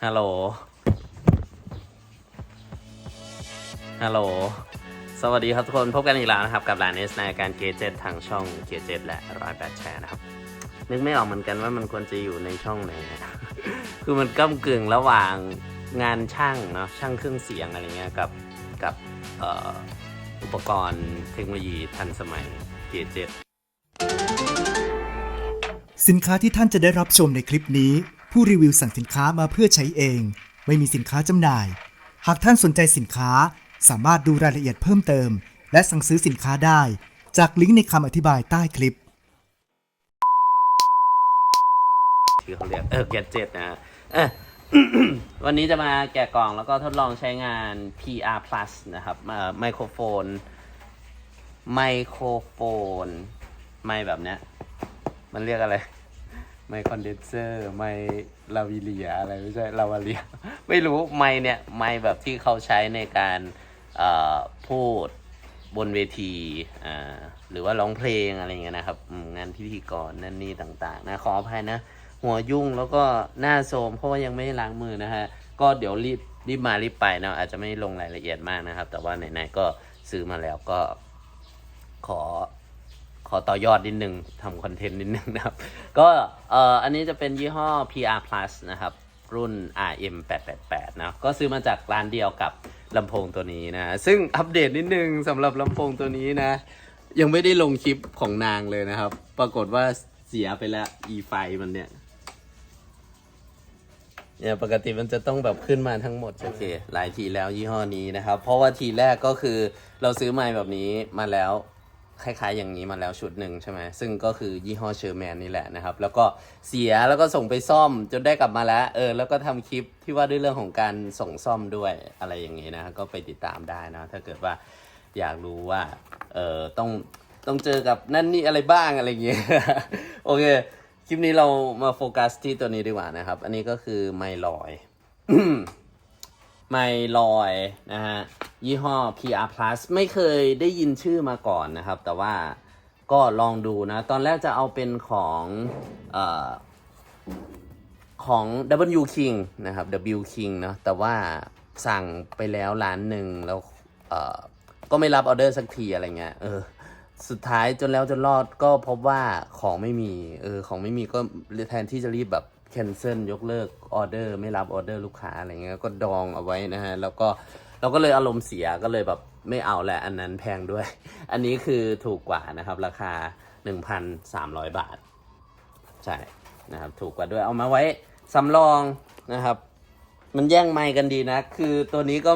ฮัลโหลฮัลโหลสวัสดีครับทุกคนพบกันอีกแล้วนะครับกับร้านเอสในการเกจเจ็ตทางช่องเกจเจ็ตและ108แชร์นะครับนึกไม่ออกเหมือนกันว่ามันควรจะอยู่ในช่องไหน คือมันก้ำกึ่งระหว่างงานช่างเนาะช่างเครื่องเสียงอะไรเงี้ยกับอุปกรณ์เทคโนโลยีทันสมัยเกจเจ็ตสินค้าที่ท่านจะได้รับชมในคลิปนี้ผู้รีวิวสั่งสินค้ามาเพื่อใช้เองไม่มีสินค้าจำหน่ายหากท่านสนใจสินค้าสามารถดูรายละเอียดเพิ่มเติมและสั่งซื้อสินค้าได้จากลิงก์ในคำอธิบายใต้คลิปที่เขาเรียกแกดเจ็ตนะวันนี้จะมาแกะกล่องแล้วก็ทดลองใช้งาน PR Plus นะครับไมโครโฟนไมแบบเนี้ยมันเรียกอะไรไมคอนเดนเซอร์ไมลาวิเลียอะไรไม่ใช่ลาวาเลียไม่รู้ไมเนี่ยไมแบบที่เขาใช้ในการพูดบนเวทีหรือว่าร้องเพลงอะไรเงี้ยนะครับงานพิธีกรนั่นนี่ต่างๆนะขออภัยนะหัวยุ่งแล้วก็หน้าโทรมเพราะว่ายังไม่ล้างมือนะฮะก็เดี๋ยวรีบมารีบไปนะอาจจะไม่ลงรายละเอียดมากนะครับแต่ว่าไหนๆก็ซื้อมาแล้วก็ขอต่อยอดนิดนึงทำคอนเทนต์นิดนึงนะครับก็อันนี้จะเป็นยี่ห้อ PR Plus นะครับรุ่น RM888 นะก็ซื้อมาจากร้านเดียวกับลำโพงตัวนี้นะซึ่งอัปเดตนิดนึงสำหรับลำโพงตัวนี้นะยังไม่ได้ลงคลิปของนางเลยนะครับปรากฏว่าเสียไปแล้วไฟมันเนี่ยปกติมันจะต้องแบบขึ้นมาทั้งหมดโอเคหลายทีแล้วยี่ห้อนี้นะครับเพราะว่าทีแรกก็คือเราซื้อไมค์แบบนี้มาแล้วคล้ายๆอย่างนี้มาแล้วชุดหนึ่งใช่ไหมซึ่งก็คือยี่ห้อเชอร์แมนนี่แหละนะครับแล้วก็เสียแล้วก็ส่งไปซ่อมจนได้กลับมาแล้วแล้วก็ทำคลิปที่ว่าด้วยเรื่องของการส่งซ่อมด้วยอะไรอย่างนี้นะก็ไปติดตามได้นะถ้าเกิดว่าอยากรู้ว่าต้องเจอกับนั่นนี่อะไรบ้างอะไรอย่างเงี้ย โอเคคลิปนี้เรามาโฟกัสที่ตัวนี้ดีกว่านะครับอันนี้ก็คือไมลอย ไมลอยนะฮะยี่ห้อ PR Plus ไม่เคยได้ยินชื่อมาก่อนนะครับแต่ว่าก็ลองดูนะตอนแรกจะเอาเป็นของ W King นะครับ W King เนาะแต่ว่าสั่งไปแล้วร้านหนึ่งแล้วก็ไม่รับออเดอร์สักทีอะไรเงี้ยสุดท้ายจนแล้วจนรอดก็พบว่าของไม่มีของไม่มีก็แทนที่จะรีบแบบแคนเซิลยกเลิกออเดอร์ไม่รับออเดอร์ลูกค้าอะไรเงี้ยก็ดองเอาไว้นะฮะแล้วก็เราก็เลยอารมณ์เสียก็เลยแบบไม่เอาแหละอันนั้นแพงด้วยอันนี้คือถูกกว่านะครับราคา 1,300 บาทใช่นะครับถูกกว่าด้วยเอามาไว้สำรองนะครับมันแย่งไมค์กันดีนะคือตัวนี้ก็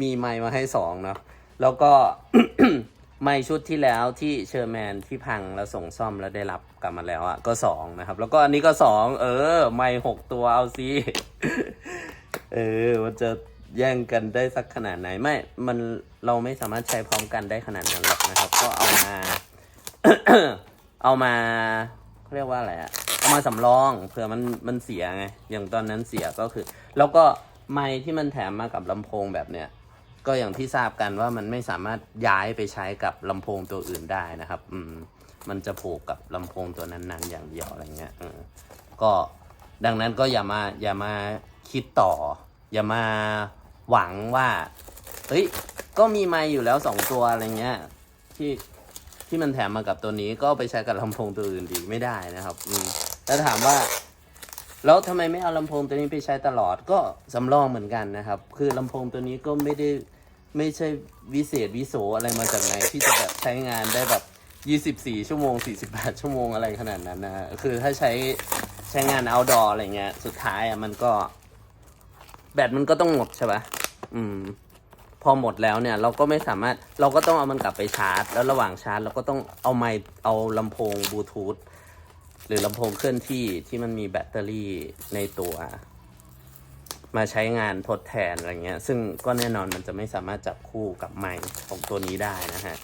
มีไมค์มาให้2เนาะแล้วก็ ไมค์ชุดที่แล้วที่เชอร์แมนที่พังแล้วส่งซ่อมแล้วได้รับกลับมาแล้วอ่ะก็2นะครับแล้วก็อันนี้ก็2ไมค์6ตัวเอาซิมันจะแย่งกันได้สักขนาดไหนไม่เราไม่สามารถใช้พร้อมกันได้ขนาดนั้นหรอกนะครับก็เอามา เอามาเขาเรียกว่าอะไรอะเอามาสำรองเผื่อมันเสียไงอย่างตอนนั้นเสียก็คือแล้วก็ไมค์ที่มันแถมมากับลำโพงแบบเนี้ยก็อย่างที่ทราบกันว่ามันไม่สามารถย้ายไปใช้กับลำโพงตัวอื่นได้นะครับมันจะผูกกับลำโพงตัวนั้นๆอย่างเดียวอะไรเงี้ยก็ดังนั้นก็อย่ามาคิดต่ออย่ามาหวังว่าเฮ้ยก็มีไมค์อยู่แล้ว2ตัวอะไรเงี้ยที่มันแถมมากับตัวนี้ก็ไปใช้กับลำโพงตัวอื่นดีไม่ได้นะครับแล้วถามว่าแล้วทำไมไม่เอาลำโพงตัวนี้ไปใช้ตลอดก็สำรองเหมือนกันนะครับคือลำโพงตัวนี้ก็ไม่ใช่วิเศษวิโสอะไรมาจากไหนที่จะแบบใช้งานได้แบบ24ชั่วโมง48ชั่วโมงอะไรขนาดนั้นนะคือถ้าใช้งาน outdoor อะไรเงี้ยสุดท้ายมันก็แบตมันก็ต้องหมดใช่ปะพอหมดแล้วเนี่ยเราก็ไม่สามารถเราก็ต้องเอามันกลับไปชาร์จแล้วระหว่างชาร์จเราก็ต้องเอาลำโพงบลูทูธหรือลำโพงเคลื่อนที่มันมีแบตเตอรี่ในตัวมาใช้งานทดแทนอะไรเงี้ยซึ่งก็แน่นอนมันจะไม่สามารถจับคู่กับไมค์ของตัวนี้ได้นะฮะ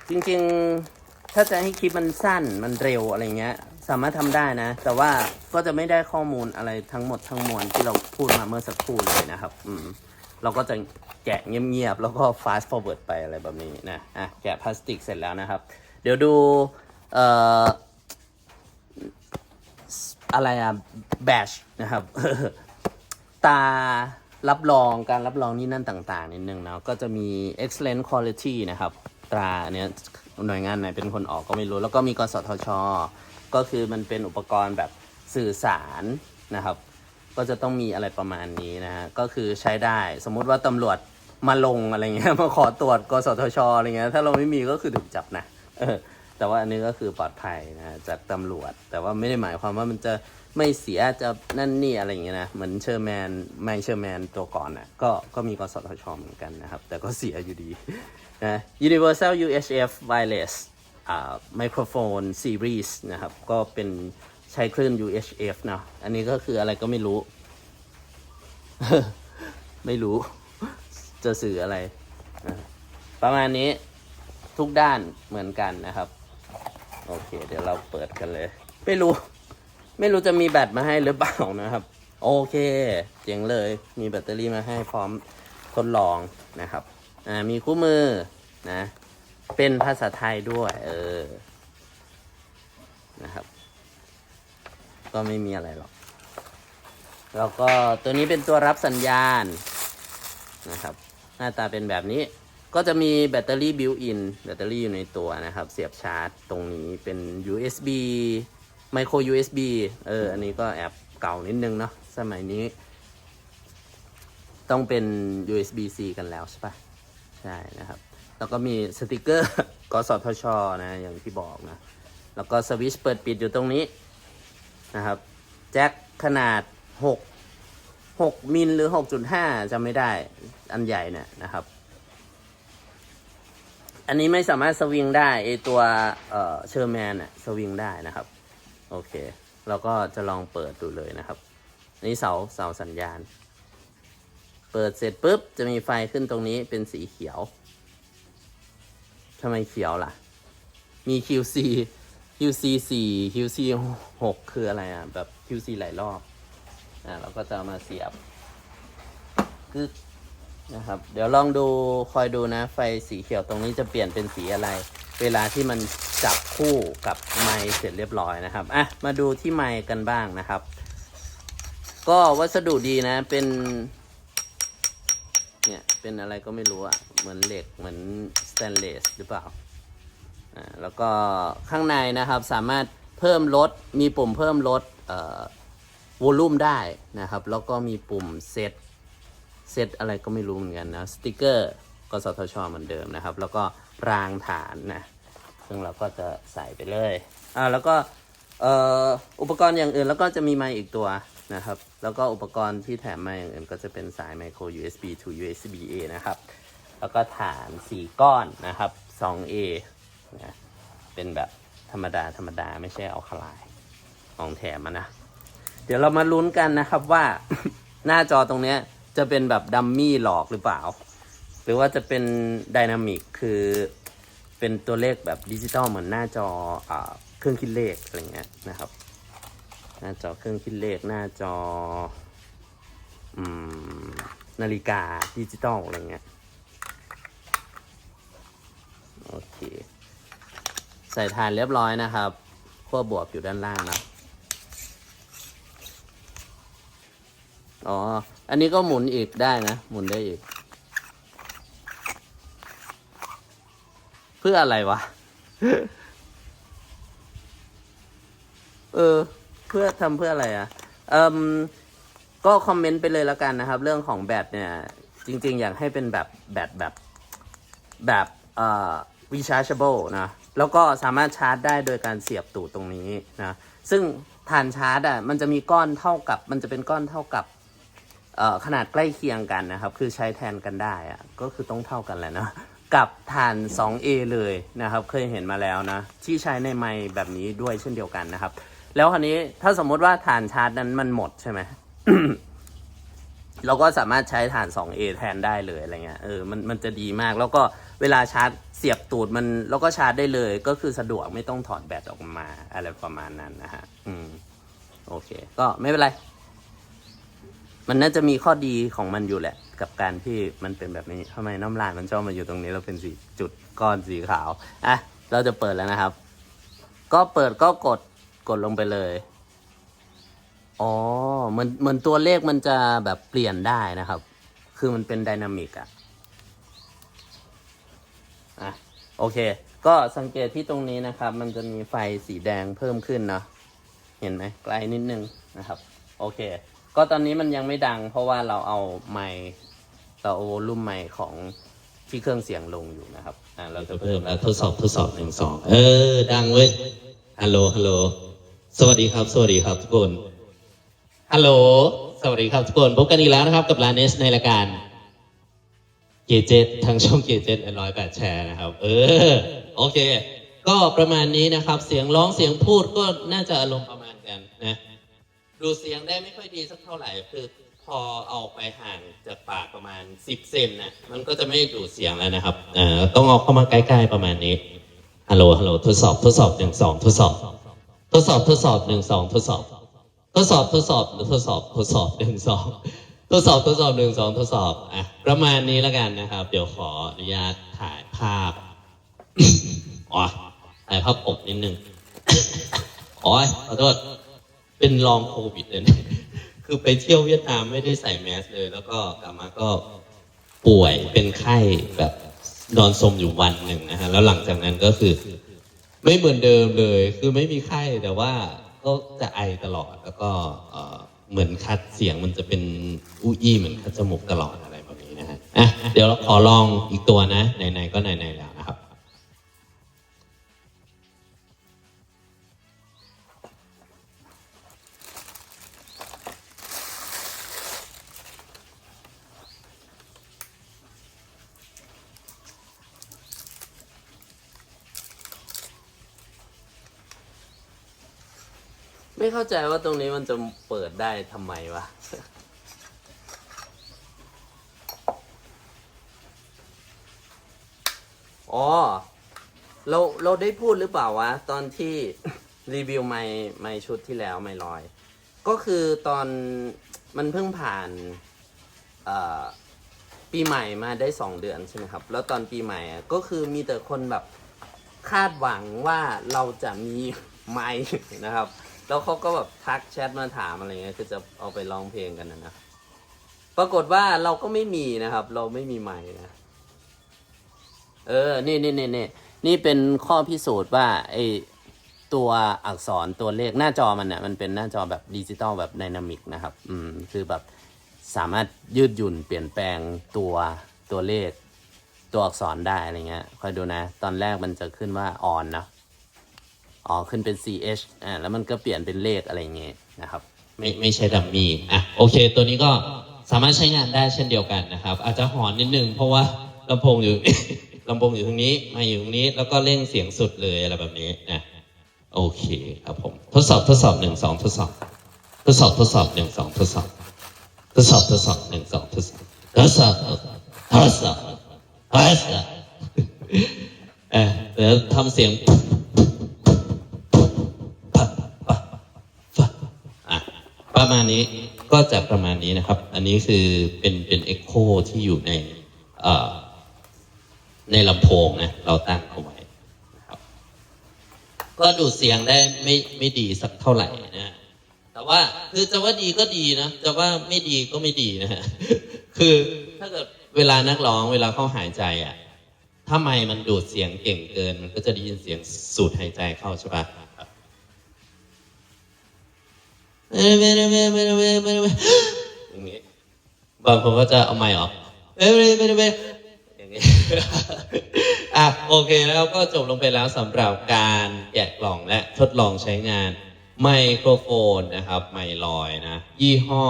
จริงๆถ้าจะให้คลิปมันสั้นมันเร็วอะไรเงี้ยสามารถทำได้นะแต่ว่าก็จะไม่ได้ข้อมูลอะไรทั้งหมดทั้งมวลที่เราพูดมาเมื่อสักครู่เลยนะครับเราก็จะแกะเงียบๆแล้วก็ fast forward ไปอะไรแบบนี้นะแกะพลาสติกเสร็จแล้วนะครับเดี๋ยวดู อะไรอะแบชนะครับ ตารับรองการรับรองนี่นั่นต่างๆนิดนึงนะก็จะมี excellent quality นะครับตราเนี้ยหน่วยงานไหนเป็นคนออกก็ไม่รู้แล้วก็มีกสทช.ก็คือมันเป็นอุปกรณ์แบบสื่อสารนะครับก็จะต้องมีอะไรประมาณนี้นะฮะก็คือใช้ได้สมมุติว่าตำรวจมาลงอะไรเงี้ยมาขอตรวจกสทช.อะไรเงี้ยถ้าเราไม่มีก็คือถูกจับนะแต่ว่าอันนี้ก็คือปลอดภัยนะจากตำรวจแต่ว่าไม่ได้หมายความว่ามันจะไม่เสียจะนั่นนี่อะไรอย่างเงี้ยนะเหมือนเชอร์แมนไม่เชอร์แมนตัวก่อนน่ะก็มีกสทช.เหมือนกันนะครับแต่ก็เสียอยู่ดีนะ Universal UHF Wireless Microphone Series นะครับก็เป็นใช้คลื่น UHF เนาะอันนี้ก็คืออะไรก็ไม่รู้ ไม่รู้จะสื่ออะไรประมาณนี้ทุกด้านเหมือนกันนะครับโอเคเดี๋ยวเราเปิดกันเลยไม่รู้จะมีแบตมาให้หรือเปล่านะครับโอเคเจ๋งเลยมีแบตเตอรี่มาให้พร้อมทดลองนะครับมีคู่มือนะเป็นภาษาไทยด้วยนะครับก็ไม่มีอะไรหรอกแล้วก็ตัวนี้เป็นตัวรับสัญญาณนะครับหน้าตาเป็นแบบนี้ก็จะมีแบตเตอรี่บิวอินแบตเตอรี่อยู่ในตัวนะครับเสียบชาร์จตรงนี้เป็น USB Micro USB อันนี้ก็แอบเก่านิดนึงเนาะสมัยนี้ต้องเป็น USB-C กันแล้วใช่ปะใช่นะครับแล้วก็มีสติกเกอร์ กสทช.นะอย่างที่บอกนะแล้วก็สวิตช์เปิดปิดอยู่ตรงนี้นะครับแจ็คขนาด6มิลหรือ 6.5 จำไม่ได้อันใหญ่เนี่ยนะครับอันนี้ไม่สามารถสวิงได้ไอตัวเชอร์แมนอะสวิงได้นะครับโอเคเราก็จะลองเปิดดูเลยนะครับอันนี้เสาสัญญาณเปิดเสร็จปุ๊บจะมีไฟขึ้นตรงนี้เป็นสีเขียวทำไมเขียวล่ะมี QC 4 QC 6คืออะไรอ่ะแบบ QC หลายรอบเราก็จะมาเสียบคือนะครับเดี๋ยวลองดูคอยดูนะไฟสีเขียวตรงนี้จะเปลี่ยนเป็นสีอะไรเวลาที่มันจับคู่กับไมค์เสร็จเรียบร้อยนะครับมาดูที่ไมค์กันบ้างนะครับก็วัสดุดีนะเป็นเนี่ยเป็นอะไรก็ไม่รู้อะเหมือนเหล็กเหมือนสแตนเลสหรือเปล่าแล้วก็ข้างในนะครับสามารถเพิ่มลดมีปุ่มเพิ่มลดวอลลุ่มได้นะครับแล้วก็มีปุ่มเซตอะไรก็ไม่รู้เหมือนกันนะสติกเกอร์กสทช.เหมือนเดิมนะครับแล้วก็รางฐานนะซึ่งเราก็จะใส่ไปเลยแล้วก็อุปกรณ์อย่างอื่นแล้วก็จะมีไมค์อีกตัวนะครับแล้วก็อุปกรณ์ที่แถมมาอย่างอื่นก็จะเป็นสาย Micro USB to USB-A นะครับแล้วก็ฐาน4ก้อนนะครับ 2A นะเป็นแบบธรรมดาไม่ใช่เอาคลายของแถมมานะเดี๋ยวเรามาลุ้นกันนะครับว่า หน้าจอตรงเนี้ยจะเป็นแบบดัมมี่หลอกหรือเปล่าหรือว่าจะเป็นไดนามิกคือเป็นตัวเลขแบบดิจิตอลเหมือนหน้าจอเครื่องคิดเลขอะไรเงี้ยนะครับหน้าจอเครื่องคิดเลขหน้าจอนาฬิกาดิจิตอลอะไรเงี้ยโอเคใส่ฐานเรียบร้อยนะครับขั้วบวกอยู่ด้านล่างนะอันนี้ก็หมุนอีกได้นะหมุนได้อีกเพื่ออะไรวะ เพื่อทำเพื่ออะไรก็คอมเมนต์ไปเลยแล้วกันนะครับเรื่องของแบตเนี่ยจริงๆอยากให้เป็นแบบแบตแบบrechargeable นะแล้วก็สามารถชาร์จได้โดยการเสียบตูดตรงนี้นะซึ่งฐานชาร์จมันจะมีก้อนเท่ากับมันจะเป็นก้อนเท่ากับขนาดใกล้เคียงกันนะครับคือใช้แทนกันได้ก็คือต้องเท่ากันแหละนะกับฐาน 2A เลยนะครับเคยเห็นมาแล้วนะที่ใช้ในไมค์แบบนี้ด้วยเช่นเดียวกันนะครับแล้วคราวนี้ถ้าสมมติว่าฐานชาร์จนั้นมันหมดใช่ไหม เราก็สามารถใช้ฐาน 2A แทนได้เลยอะไรเงี้ยมันจะดีมากแล้วก็เวลาชาร์จเสียบตูดมันแล้วก็ชาร์จได้เลยก็คือสะดวกไม่ต้องถอดแบตออกมาอะไรประมาณนั้นนะฮะโอเคก็ไม่เป็นไรมันน่าจะมีข้อดีของมันอยู่แหละกับการที่มันเป็นแบบนี้ทำไมน้ำลายมันชอบมาอยู่ตรงนี้แล้วเป็นสีจุดก้อนสีขาวเราจะเปิดแล้วนะครับก็เปิดก็กดลงไปเลย อ๋อเหมือนตัวเลขมันจะแบบเปลี่ยนได้นะครับ คือมันเป็นไดนามิกอ่ะโอเค ก็สังเกตที่ตรงนี้นะครับ มันจะมีไฟสีแดงเพิ่มขึ้นเนาะเห็นไหมไกลนิดนึงนะครับโอเคก็ตอนนี้มันยังไม่ดังเพราะว่าเราเอาไมค์เราเอาวอลลุ่มไมค์ของที่เครื่องเสียงลงอยู่นะครับเราจะ เพิ่มแล้วทดสอบ1 2ดังเว้ยฮัลโหลสวัสดีครับทุกคนฮัลโหลสวัสดีครับทุกคนพบกันอีกแล้วนะครับกับลาเนสในรายการเกเจ็ตทางช่องเกเจ็ต108 แชร์นะครับโอเคก็ประมาณนี้นะครับเสียงร้องเสียงพูดก็น่าจะอารมณ์ประมาณกันนะดูเสียงได้ไม่ค่อยดีสักเท่าไหร่คือพอเอาไปห่างจากปากประมาณ10 เซนนะมันก็จะไม่ดูเสียงแล้วนะครับต้องเอาเข้ามาใกล้ๆประมาณนี้ฮัลโหลทดสอบ1 2ทดสอบ1 2ทดสอบ1 2ทดสอบ1 2ทดสอบ1 2ทดสอบ1 2ทดสอบประมาณนี้แล้วกันนะครับเดี๋ยวขออนุญาตถ่ายภาพถ่ายภาพปกนิดนึงขอโทษเป็นลองโควิดเลยนะคือไปเที่ยวเวียดนามไม่ได้ใส่แมสเลยแล้วก็กลับมาก็ป่วยเป็นไข้แบบนอนสมอยู่วันหนึ่งนะฮะแล้วหลังจากนั้นก็คือไม่เหมือนเดิมเลยคือไม่มีไข้แต่ว่าก็จะไอตลอดแล้วก็เหมือนคัดเสียงมันจะเป็นอู้อี้เหมือนคัดจมูกตลอดอะไรแบบนี้นะฮะเดี๋ยวเราขอลองอีกตัวนะไหนๆก็ไหนๆแล้วนะครับไม่เข้าใจว่าตรงนี้มันจะเปิดได้ทำไมวะ อ๋อเราได้พูดหรือเปล่าวะตอนที่ รีวิวไมค์ชุดที่แล้วไมค์ลอย ก็คือตอนมันเพิ่งผ่านปีใหม่มาได้2 เดือนใช่ไหมครับแล้วตอนปีใหม่ก็คือมีแต่คนแบบคาดหวังว่าเราจะมีไมค์นะครับแล้วเขาก็แบบทักแชทมาถามอะไรเงี้ยคือจะเอาไปร้องเพลงกันนะปรากฏว่าเราก็ไม่มีนะครับเราไม่มีไมค์นะนี่เป็นข้อพิสูจน์ว่าไอตัวอักษรตัวเลขหน้าจอมันเนี่ยมันเป็นหน้าจอแบบดิจิตอลแบบไดนามิกนะครับคือแบบสามารถยืดหยุ่นเปลี่ยนแปลงตัวเลขตัวอักษรได้อะไรเงี้ยคอยดูนะตอนแรกมันจะขึ้นว่า on นะขึ้นเป็น ch แล้วมันก็เปลี่ยนเป็นเลขอะไรเงี้ยนะครับไม่ใช่ดัมมี่โอเคตัวนี้ก็สามารถใช้งานได้เช่นเดียวกันนะครับอาจจะหอนนิดนึงเพราะว่าลำโพงอยู่ ลำโพงอยู่ตรงนี้มาอยู่ตรงนี้แล้วก็เร่งเสียงสุดเลยอะไรแบบนี้นะโอเคครับผมทดสอบ1 2ทดสอบ1 2ทดสอบ1 2ทดสอบ1 2ทดสอบ1 2ทดสอบทดสอบเดี๋ยวทำเสียงประมาณนี้ก็จะประมาณนี้นะครับอันนี้คือเป็นเอ็กโคที่อยู่ในลำโพงนะเราตั้งเอาไว้นะครับก็ดูดเสียงได้ไม่ดีสักเท่าไหร่นะแต่ว่าคือจะว่าดีก็ดีนะจะว่าไม่ดีก็ไม่ดีนะฮะคือถ้าเกิดเวลานักร้องเวลาเขาหายใจถ้าไมค์มันดูดเสียงเก่งเกินมันก็จะได้ยินเสียงสูดหายใจเข้าใช่ปะอย่างนี้บางคนก็จะเอาไมค์ออกอย่างนี้โอเคแล้วก็จบลงไปแล้วสำหรับการแกะกล่องและทดลองใช้งานไมโครโฟนนะครับไมค์ลอยนะยี่ห้อ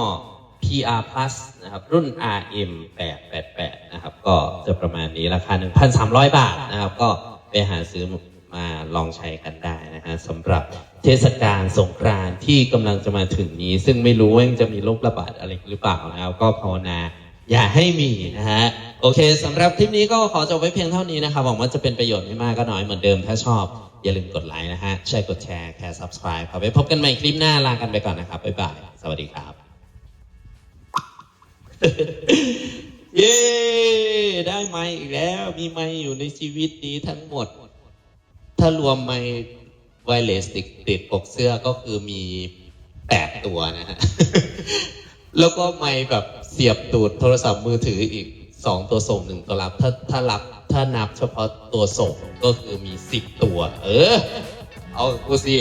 PR Plus นะครับรุ่น RM888 นะครับก็จะประมาณนี้ราคา 1,300 บาทนะครับก็ไปหาซื้อมาลองใช้กันได้นะฮะสำหรับเทศกาลสงกรานต์ที่กำลังจะมาถึงนี้ซึ่งไม่รู้ว่าจะมีโรคระบาดอะไรหรือเปล่านะครับก็ภาวนาอย่าให้มีนะฮะโอเคสำหรับคลิปนี้ก็ขอจบไว้เพียงเท่านี้นะครับหวังว่าจะเป็นประโยชน์ไม่มากก็น้อยเหมือนเดิมถ้าชอบอย่าลืมกดไลค์นะฮะใช่กดแชร์แค่ subscribe ครับไว้พบกันใหม่คลิปหน้าลากันไปก่อนนะครับบ๊ายบายสวัสดีครับเย้ได้ไมค์อีกแล้วมีไมค์อยู่ในชีวิตนี้ทั้งหมดถ้ารวมไมค์ไวเลสติดปกเสื้อก็คือมี 8 ตัวนะฮะ แล้วก็ไมค์แบบเสียบตูดโทรศัพท์มือถืออีก2 ตัวส่ง1 ตัวรับถ้านับเฉพาะตัวส่งก็คือมี10 ตัว เอากูสิ